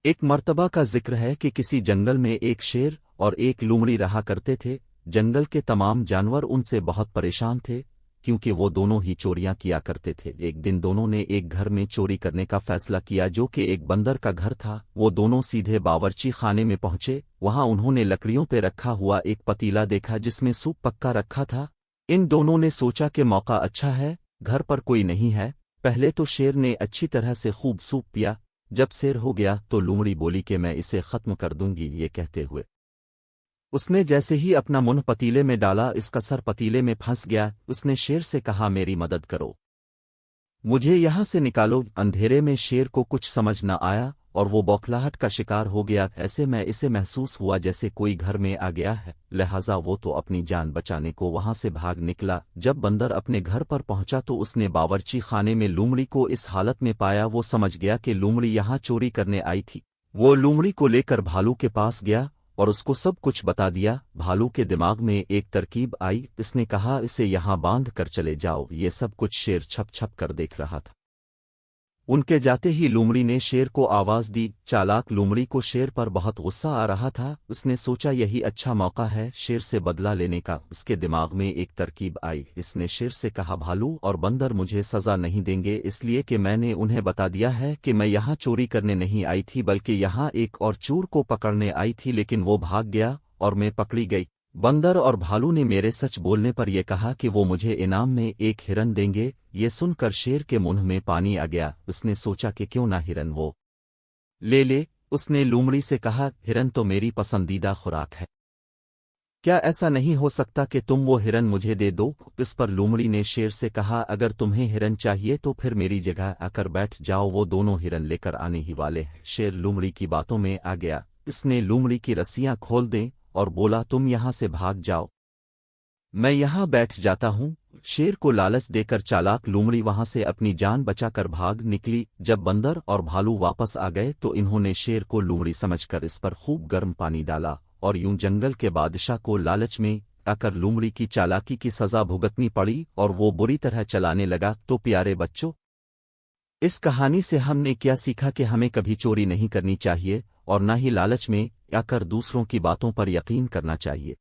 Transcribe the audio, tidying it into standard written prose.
ایک مرتبہ کا ذکر ہے کہ کسی جنگل میں ایک شیر اور ایک لومڑی رہا کرتے تھے۔ جنگل کے تمام جانور ان سے بہت پریشان تھے کیونکہ وہ دونوں ہی چوریاں کیا کرتے تھے۔ ایک دن دونوں نے ایک گھر میں چوری کرنے کا فیصلہ کیا جو کہ ایک بندر کا گھر تھا۔ وہ دونوں سیدھے باورچی خانے میں پہنچے۔ وہاں انہوں نے لکڑیوں پہ رکھا ہوا ایک پتیلا دیکھا جس میں سوپ پکا رکھا تھا۔ ان دونوں نے سوچا کہ موقع اچھا ہے، گھر پر کوئی نہیں ہے۔ پہلے تو شیر نے اچھی طرح سے خوب سوپ پیا۔ جب سیر ہو گیا تو لومڑی بولی کہ میں اسے ختم کر دوں گی۔ یہ کہتے ہوئے اس نے جیسے ہی اپنا منہ پتیلے میں ڈالا اس کا سر پتیلے میں پھنس گیا۔ اس نے شیر سے کہا میری مدد کرو، مجھے یہاں سے نکالو۔ اندھیرے میں شیر کو کچھ سمجھ نہ آیا اور وہ بوکھلاہٹ کا شکار ہو گیا۔ ایسے میں اسے محسوس ہوا جیسے کوئی گھر میں آ گیا ہے، لہٰذا وہ تو اپنی جان بچانے کو وہاں سے بھاگ نکلا۔ جب بندر اپنے گھر پر پہنچا تو اس نے باورچی خانے میں لومڑی کو اس حالت میں پایا۔ وہ سمجھ گیا کہ لومڑی یہاں چوری کرنے آئی تھی۔ وہ لومڑی کو لے کر بھالو کے پاس گیا اور اس کو سب کچھ بتا دیا۔ بھالو کے دماغ میں ایک ترکیب آئی۔ اس نے کہا اسے یہاں باندھ کر چلے جاؤ۔ یہ سب کچھ شیر چھپ چھپ کر دیکھ رہا تھا۔ ان کے جاتے ہی لومڑی نے شیر کو آواز دی۔ چالاک لومڑی کو شیر پر بہت غصہ آ رہا تھا۔ اس نے سوچا یہی اچھا موقع ہے شیر سے بدلہ لینے کا۔ اس کے دماغ میں ایک ترکیب آئی۔ اس نے شیر سے کہا بھالو اور بندر مجھے سزا نہیں دیں گے اس لیے کہ میں نے انہیں بتا دیا ہے کہ میں یہاں چوری کرنے نہیں آئی تھی بلکہ یہاں ایک اور چور کو پکڑنے آئی تھی، لیکن وہ بھاگ گیا اور میں پکڑی گئی۔ بندر اور بھالو نے میرے سچ بولنے پر یہ کہا کہ وہ مجھے انعام میں ایک ہرن دیں گے۔ یہ سن کر شیر کے منہ میں پانی آ گیا۔ اس نے سوچا کہ کیوں نہ ہرن وہ لے لے۔ اس نے لومڑی سے کہا ہرن تو میری پسندیدہ خوراک ہے، کیا ایسا نہیں ہو سکتا کہ تم وہ ہرن مجھے دے دو؟ اس پر لومڑی نے شیر سے کہا اگر تمہیں ہرن چاہیے تو پھر میری جگہ آ کر بیٹھ جاؤ، وہ دونوں ہرن لے کر آنے ہی والے ہیں۔ شیر لومڑی کی باتوں میں آ گیا۔ اس نے لومڑی کی رسیاں کھول دیں اور بولا تم یہاں سے بھاگ جاؤ، میں یہاں بیٹھ جاتا ہوں۔ شیر کو لالچ دے کر چالاک لومڑی وہاں سے اپنی جان بچا کر بھاگ نکلی۔ جب بندر اور بھالو واپس آ گئے تو انہوں نے شیر کو لومڑی سمجھ کر اس پر خوب گرم پانی ڈالا اور یوں جنگل کے بادشاہ کو لالچ میں آ کر لومڑی کی چالاکی کی سزا بھگتنی پڑی اور وہ بری طرح چلانے لگا۔ تو پیارے بچوں، اس کہانی سے ہم نے کیا سیکھا کہ ہمیں کبھی چوری نہیں کرنی چاہیے اور نہ ہی لالچ میں آ کر دوسروں کی باتوں پر یقین کرنا چاہیے۔